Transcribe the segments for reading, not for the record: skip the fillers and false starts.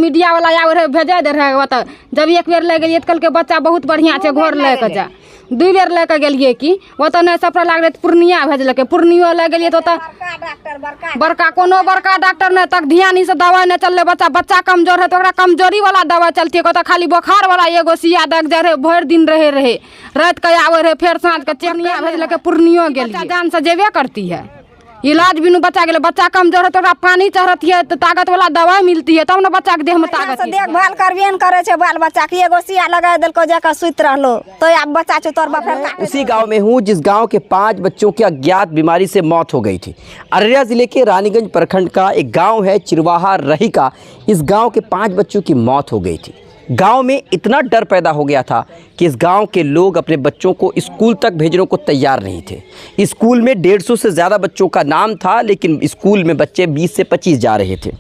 Media वाला आवे रहे भेजे दे रहे ओत जब एक बेर ले गेलिए कल के बच्चा बहुत बढ़िया छै घर लेके जा दू बेर लेके गेलिए कि ओत नहीं सफर लागले पूर्णिया भेजलके पूर्णियो ले गेलिए तो बड़का कोनो बड़का डॉक्टर ने तक ध्यान से दवाई नहीं चलले बच्चा कमजोर है तो ओकरा कमजोरी वाला दवाई चलती है खाली बुखार वाला एगो सुइया दग जा रहे भर दिन रहे रात के आवे रहे फिर साँझ के पूर्णिया भेजलके पूर्णियो गेलिए जान से जेबे करती है इलाज बिनु बच्चा गेले बच्चा कमजोर है तो पानी चढ़ती है तो ताकत वाला दवाई मिलती है तब ना बच्चा के देह में ताकत देखभाल करबे न करे छे बाल बच्चा के एगो सुइया लगा देलको जाकर सुत रहलो तो अब बच्चा छो तोर बाप उसी गांव में हूं जिस गांव के 5 बच्चों की अज्ञात बीमारी से मौत हो गई थी। अररिया जिले के रानीगंज प्रखंड का एक गांव है चिरवाहा रही का। इस गांव के 5 बच्चों की मौत हो गई थी। गांव में इतना डर पैदा हो गया था कि इस गांव के लोग अपने बच्चों को स्कूल तक भेजने को तैयार नहीं थे। स्कूल में 150 से ज़्यादा बच्चों का नाम था लेकिन स्कूल में बच्चे 20 से 25 जा रहे थे।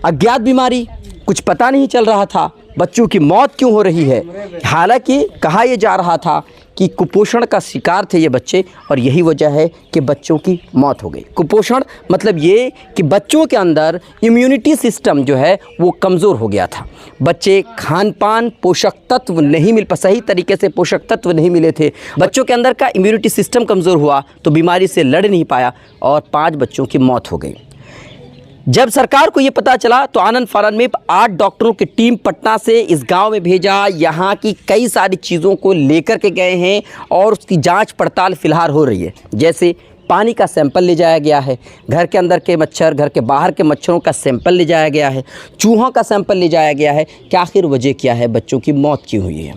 अज्ञात बीमारी, कुछ पता नहीं चल रहा था बच्चों की मौत क्यों हो रही है। हालांकि कहा यह जा रहा था कि कुपोषण का शिकार थे ये बच्चे और यही वजह है कि बच्चों की मौत हो गई। कुपोषण मतलब ये कि बच्चों के अंदर इम्यूनिटी सिस्टम जो है वो कमज़ोर हो गया था। बच्चे खान पान पोषक तत्व नहीं मिल सही तरीके से पोषक तत्व नहीं मिले थे। बच्चों के अंदर का इम्यूनिटी सिस्टम कमज़ोर हुआ तो बीमारी से लड़ नहीं पाया और 5 बच्चों की मौत हो गई। जब सरकार को ये पता चला तो आनंद फानन में 8 डॉक्टरों की टीम पटना से इस गांव में भेजा। यहाँ की कई सारी चीज़ों को लेकर के गए हैं और उसकी जांच पड़ताल फिलहाल हो रही है। जैसे पानी का सैंपल ले जाया गया है, घर के अंदर के मच्छर, घर के बाहर के मच्छरों का सैंपल ले जाया गया है, चूहों का सैंपल ले जाया गया है कि आखिर वजह क्या है, बच्चों की मौत क्यों हुई है।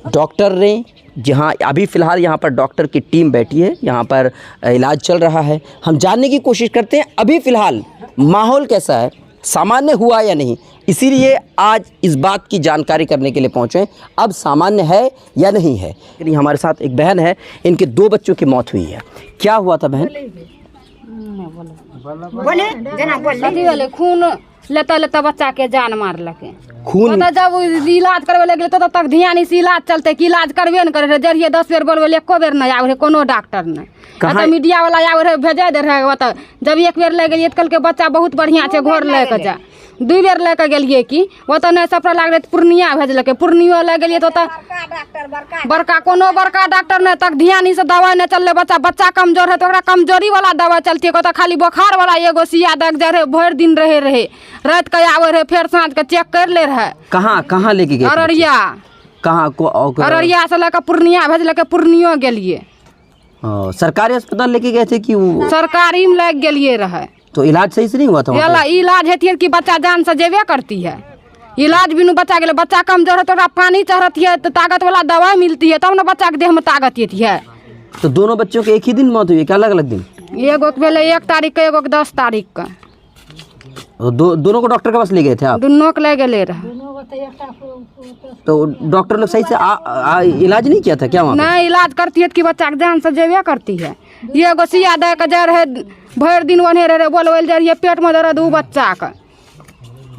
डॉक्टर ने जहाँ अभी फ़िलहाल यहाँ पर डॉक्टर की टीम बैठी है, यहाँ पर इलाज चल रहा है। हम जानने की कोशिश करते हैं अभी फ़िलहाल माहौल कैसा है, सामान्य हुआ या नहीं। इसीलिए आज इस बात की जानकारी करने के लिए पहुँचे अब सामान्य है या नहीं है। हमारे साथ एक बहन है, इनके 2 बच्चों की मौत हुई है। क्या हुआ था बहन? बोले खून लेता बच्चा के जान मारलके। खून तो जब इलाज करवे लगे तो तक ध्यान इस इलाज चलते कि इलाज करबे न करे जरिए 10 बेर बोलबे एको बेर नहीं आवे कोनो डॉक्टर ने। तो मीडिया वाला आवे रहे भेजे दे रहे ओत जब एक बेर ले गेलिए कल के बच्चा बहुत बढ़िया छै घर लेके जा 2 बेर लेके गेलिए कि ओत नहीं सफर लागले पूर्णिया भेजलके पूर्णियो ले गेलिए तो बड़का कोनो बड़का डॉक्टर ने तक ध्यान से दवाई नहीं चलले बच्चा कमजोर है तो ओकरा कमजोरी वाला दवाई चलती है खाली बुखार वाला एगो सुइया दग जा रहे भर दिन रहे रात के आवे रहे फिर साँझ के चेक कर ले रहे। कहाँ लेके गए? अररिया। कहाँ को? अररिया से लेकर पूर्णिया भेजलके पूर्णियो गेलिए। सरकारी अस्पताल लेके गए थे कि सरकारी में लग गेलिए रहे तो इलाज सही से नहीं हुआ था? इलाज हेतिए कि बच्चा जान से जेबे करती है। इलाज बिनु बच्चा गेले बच्चा कमजोर है तो पानी चढ़ती है तो ताकत वाला दवाई मिलती है तब ना बच्चा के देह में ताकत आती है। तो दोनों बच्चों के एक ही दिन मौत हुई है क्या अलग अलग दिन? एगो के भेले 1 तारीख के एगो के 10 तारीख का। दोनों को डॉक्टर के पास ले गए थे आप? दोनों के ले गए रहे। तो डॉक्टर लोग सही से इलाज नहीं किया था क्या वहाँ? नहीं इलाज करती है कि बच्चा के जान से जेबे करती है। ये एगो सुइया दे के जा रहे भर दिन वने रहे बोलबे जा रही पेट में दर्द उ बच्चा के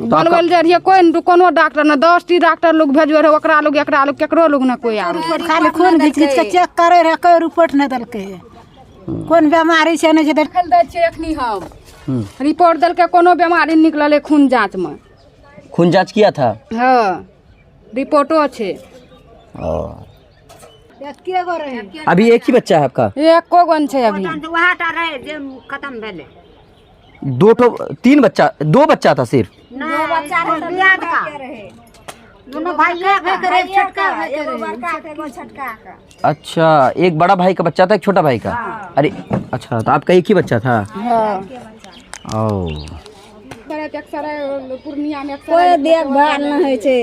बोलबे जा रही कोई कोनो डॉक्टर न 10 डॉक्टर लोग भेजबे रहे ओकरा लोग एकरा लोग केकरो लोग न कोई आवे खाली खून घिच घिच के चेक करे रहे कोई रिपोर्ट नहीं दलके कोन बीमारी छै नहीं छै देखल दै छै एखनी हम रिपोर्ट दल के कोनो बीमारी निकलले खून जांच में। खून जांच किया था? हाँ रिपोर्टो छै। अभी एक ही बच्चा है आपका? एको गन छै अभी। खत्म भेले 3 बच्चा 2 बच्चा था सिर्फ? 2 बच्चा रहे दोनों भाई छोटका एगो बड़का एगो छोटका का। अच्छा एक बड़ा भाई का बच्चा था एक छोटा भाई का? अरे अच्छा तो आपका एक ही बच्चा था? कोई देखभाल नहीं है छे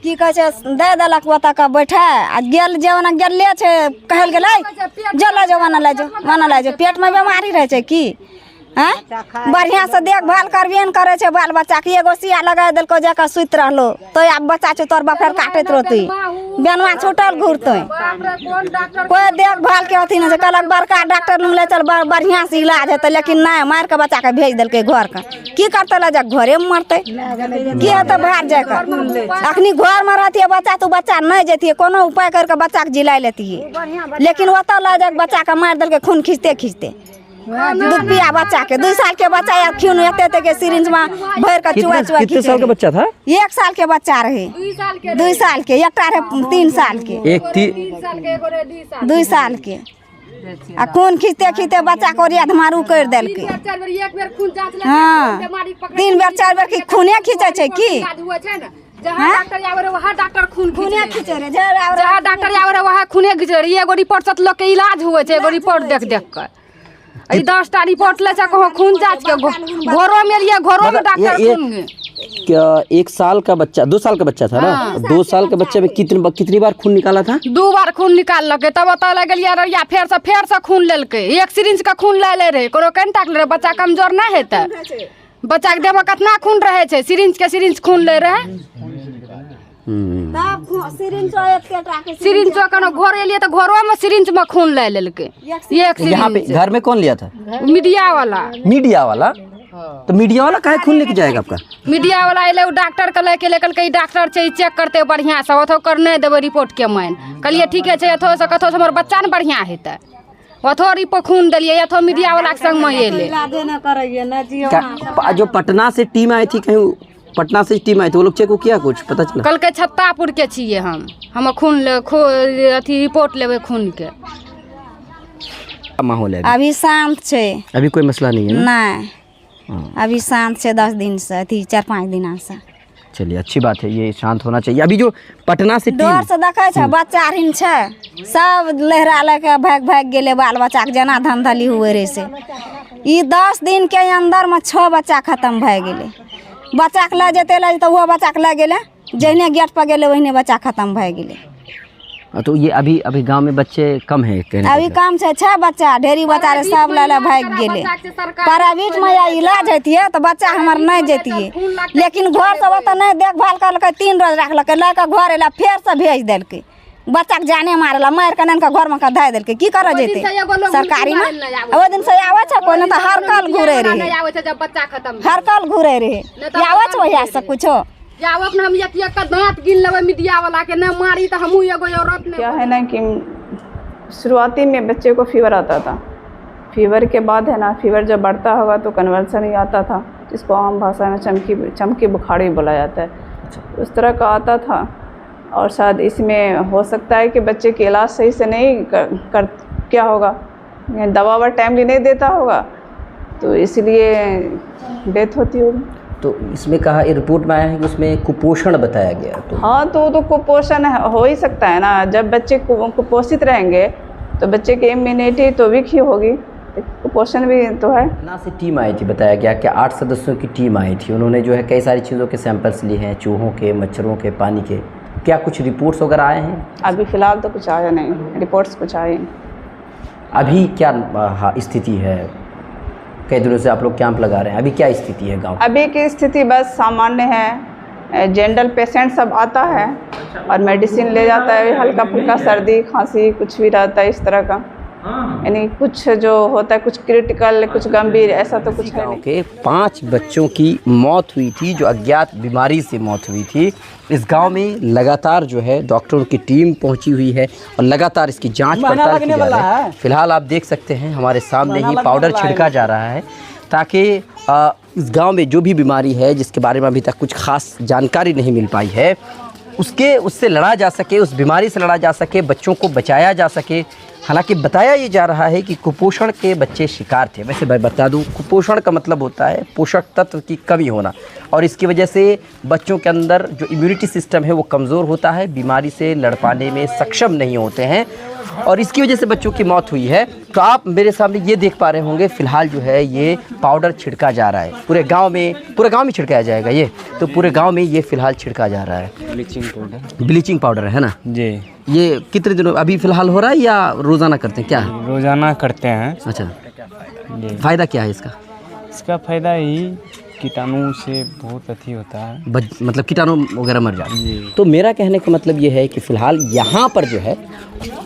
की कहे छै दे देलक ओता का बैठा आ गेल जवाना गेले छै कहल गेलै जला जवाना ले जो माना ले जो पेट में बीमारी रहे छै की हैं बढ़िया से देखभाल करबे न करे छै बाल बच्चा के एगो सुइया लगा देलको जाकर सुत रहलो तो अब बच्चा छै तोर बाप काटत रहती बेनवा छूटल घूरते कोई देखभाल के अथी नहीं कहलक बड़का डॉक्टर ले चल बढ़िया से इलाज हेतै लेकिन नहीं मार के बच्चा के भेज देलकै घर के की करते ले जा घरे में मरते की हेतै बाहर जाकर अखनी घर में रहती बच्चा तो बच्चा नहीं जेती कोनो उपाय करके बच्चा के जिला लेती लेकिन ओतऽ ले जाके बच्चा के मार देलकै खून खींचते दूध पिया बच्चा के 2 साल के बच्चा या खून एते के सिरिंज में भर के चुआ चुआ कितने साल का बच्चा था? 1 साल के बच्चा रहे, 2 साल के, एकटा रहे 3 साल के, 2 साल के। आ खून खींचते खींचते बच्चा को रिया धमारू कर देलकै। हाँ 3 बेर 4 बेर की खूने खींचे छै की? जहाँ डॉक्टर आवे रहे वहाँ डॉक्टर खून खूने खींचे रहे, जहाँ डॉक्टर आवे रहे वहाँ खूने खींचे रहे। एगो रिपोर्ट से लोग के इलाज हुए छै, एगो रिपोर्ट देख देख कर। 10टा रिपोर्ट ले कहो खून जांच के घरों में लिए, घरों में डॉक्टर खून क्या 1 साल का बच्चा, 2 साल का बच्चा था ना? 2 साल के बच्चे में कितनी बार खून निकाला था? 2 बार खून निकाल लगे। तब बता लगे रैया फेर से खून लेलकै। 1 सिरिंज का खून ले रहे, कोनो कंटाक ले रहे। बच्चा कमजोर ना हेतै, बच्चा के देह में कितना खून रहे छै, सिरिंज खून ले रहे। सिरिंज कनो घर एलिए तो घरों में सिरिंज में खून ले लेलकै। यहाँ पे घर में कौन लिया था? मीडिया वाला। मीडिया वाला? तो मीडिया वाला काहे खून लेके जाएगा आपका? मीडिया वाला एले डॉक्टर के लेके लेकल डॉक्टर छै चेक करते बढ़िया से, ओथो कर नहीं देबे रिपोर्ट के मान कहलिए ठीक है अथो से कथो से हमर बच्चा न बढ़िया हेतै, ओथो रिपोर्ट खून दिलिए, अथो मीडिया वाला के संग में एले। जो पटना से टीम आई थी, कहीं पटना से टीम आई थी, वो लोग चेक किया, कुछ पता चला? कल के छत्तापुर के छिए हम खून अथी रिपोर्ट लेबे खून के। माहौल है अभी शांत छै, अभी कोई मसला नहीं है? नहीं अभी शांत छै, 10 दिन से अथी 4-5 दिन से। चलिए अच्छी बात है, ये शांत होना चाहिए। अभी जो पटना से डर से देखे छै बच्चा रिन छै, सब लहरा लेके भाग गेले बाल बच्चा के, जेना धंधली हुए रहे से। ई 10 दिन के अंदर में 6 बच्चा खत्म भए गेले। बच्चा के ले जेते वो बच्चा के ले गेले, जहने गेट पर गेले वहने बच्चा खत्म भए गेले। तो ये अभी गांव में बच्चे कम है? अभी कम छै, 6 बच्चा, ढेरी बच्चा रे, सब ले भाग गेले। प्राइवेट में या इलाज हेतिए तो बच्चा हमर नहीं जेतिए, लेकिन घर से ओतऽ नहीं देखभाल करलकै, 3 रोज रखलकै, लड़का घर एला फेर से भेज देलकै। बच्चा के जाने मारला, मार के ननका घर में का धै देलकै। की करे जेते सरकारी में? ओ दिन से आवे छै कोई, न तो हर कल घूरे रहे, हर कल घूरे रहे, आवे छै वही से कुछो। हम एक का दांत गिन लेबे मीडिया वाला के, न मारी तो हमहू एगो औरत ने। क्या है ना कि शुरुआती में बच्चे को फीवर आता था, फीवर के बाद है ना, फीवर जब बढ़ता होगा तो कन्वल्सन ही आता था, जिसको आम भाषा में चमकी बुखार भी बोला जाता है। उस तरह का आता था, और शायद इसमें हो सकता है कि बच्चे के इलाज सही से नहीं कर क्या होगा, दवा ववा टाइमली नहीं देता होगा, तो इसलिए डेथ होती होगी। तो इसमें कहा, रिपोर्ट में आया है कि उसमें कुपोषण बताया गया। तो हाँ, तो कुपोषण हो ही सकता है ना। जब बच्चे कुपोषित रहेंगे तो बच्चे की इम्यूनिटी तो वीक ही होगी, कुपोषण भी तो है। पटना से टीम आई थी, बताया गया कि 8 सदस्यों की टीम आई थी। उन्होंने जो है कई सारी चीज़ों के सैंपल्स लिए हैं, चूहों के, मच्छरों के, पानी के। क्या कुछ रिपोर्ट्स वगैरह आए हैं? अभी फ़िलहाल तो कुछ आया नहीं, रिपोर्ट्स कुछ आए नहीं। अभी क्या स्थिति है? कई दिनों से आप लोग कैंप लगा रहे हैं, अभी क्या स्थिति है गांव? अभी की स्थिति बस सामान्य है। जनरल पेशेंट सब आता है और मेडिसिन ले जाता है, हल्का फुल्का सर्दी खांसी कुछ भी रहता है इस तरह का, यानी कुछ जो होता है कुछ क्रिटिकल, कुछ गंभीर, ऐसा तो कुछ है नहीं। के 5 बच्चों की मौत हुई थी, जो अज्ञात बीमारी से मौत हुई थी। इस गांव में लगातार जो है डॉक्टरों की टीम पहुंची हुई है और लगातार इसकी जांच पड़ताल की जा रही है। फिलहाल आप देख सकते हैं हमारे सामने ही पाउडर छिड़का जा रहा है, ताकि इस गांव में जो भी बीमारी है जिसके बारे में अभी तक कुछ खास जानकारी नहीं मिल पाई है, उससे लड़ा जा सके, उस बीमारी से लड़ा जा सके, बच्चों को बचाया जा सके। हालांकि बताया ये जा रहा है कि कुपोषण के बच्चे शिकार थे। वैसे मैं बता दूं, कुपोषण का मतलब होता है पोषक तत्व की कमी होना, और इसकी वजह से बच्चों के अंदर जो इम्यूनिटी सिस्टम है वो कमज़ोर होता है, बीमारी से लड़ पाने में सक्षम नहीं होते हैं, और इसकी वजह से बच्चों की मौत हुई है। तो आप मेरे सामने ये देख पा रहे होंगे, फ़िलहाल जो है ये पाउडर छिड़का जा रहा है पूरे गांव में छिड़काया जाएगा ये। तो पूरे गांव में ये फ़िलहाल छिड़का जा रहा है ब्लीचिंग पाउडर है ना जी। ये कितने दिनों अभी फ़िलहाल हो रहा है या रोज़ाना करते हैं? क्या रोज़ाना करते हैं। अच्छा, फ़ायदा क्या है इसका? इसका फ़ायदा ही कीटाणु से बहुत अच्छी होता है, मतलब कीटाणु वगैरह मर जाते हैं। तो मेरा कहने का मतलब ये है कि फ़िलहाल यहाँ पर जो है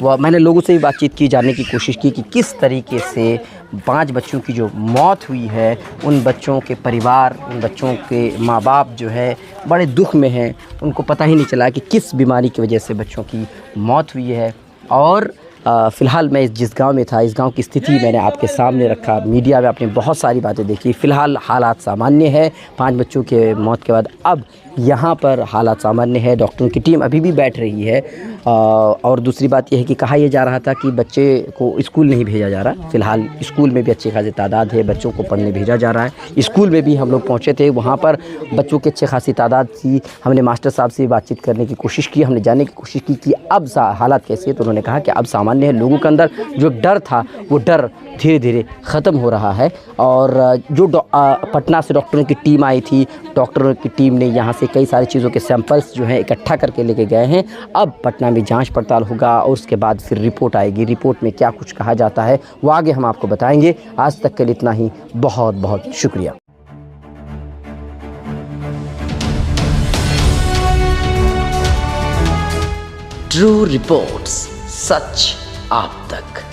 वह मैंने लोगों से भी बातचीत की, जानने की कोशिश की कि किस तरीके से 5 बच्चों की जो मौत हुई है, उन बच्चों के परिवार, उन बच्चों के माँ बाप जो है बड़े दुख में हैं। उनको पता ही नहीं चला कि किस बीमारी की वजह से बच्चों की मौत हुई है। और फ़िलहाल मैं जिस गांव में था, इस गांव की स्थिति मैंने आपके सामने रखा। मीडिया में आपने बहुत सारी बातें देखी। फ़िलहाल हालात सामान्य है 5 बच्चों के मौत के बाद। अब यहाँ पर हालात सामान्य है, डॉक्टरों की टीम अभी भी बैठ रही है। और दूसरी बात यह है कि कहा यह जा रहा था कि बच्चे को स्कूल नहीं भेजा जा रहा। फ़िलहाल स्कूल में भी अच्छी खासी तादाद है, बच्चों को पढ़ने भेजा जा रहा है। स्कूल में भी हम लोग पहुँचे थे, वहाँ पर बच्चों की अच्छी खासी तादाद थी। हमने मास्टर साहब से बातचीत करने की कोशिश की, हमने जानने की कोशिश की कि अब हालात कैसे है। तो उन्होंने कहा कि अब सामान्य है, लोगों के अंदर जो डर था वो डर धीरे धीरे ख़त्म हो रहा है। और जो पटना से डॉक्टरों की टीम आई थी, डॉक्टरों की टीम ने यहाँ से कई सारी चीज़ों के सैंपल्स जो हैं इकट्ठा करके लेके गए हैं। अब पटना में जांच पड़ताल होगा और उसके बाद फिर रिपोर्ट आएगी। रिपोर्ट में क्या कुछ कहा जाता है वो आगे हम आपको बताएंगे। आज तक के लिए इतना ही, बहुत बहुत शुक्रिया। ट्रू रिपोर्ट्स, सच आप तक।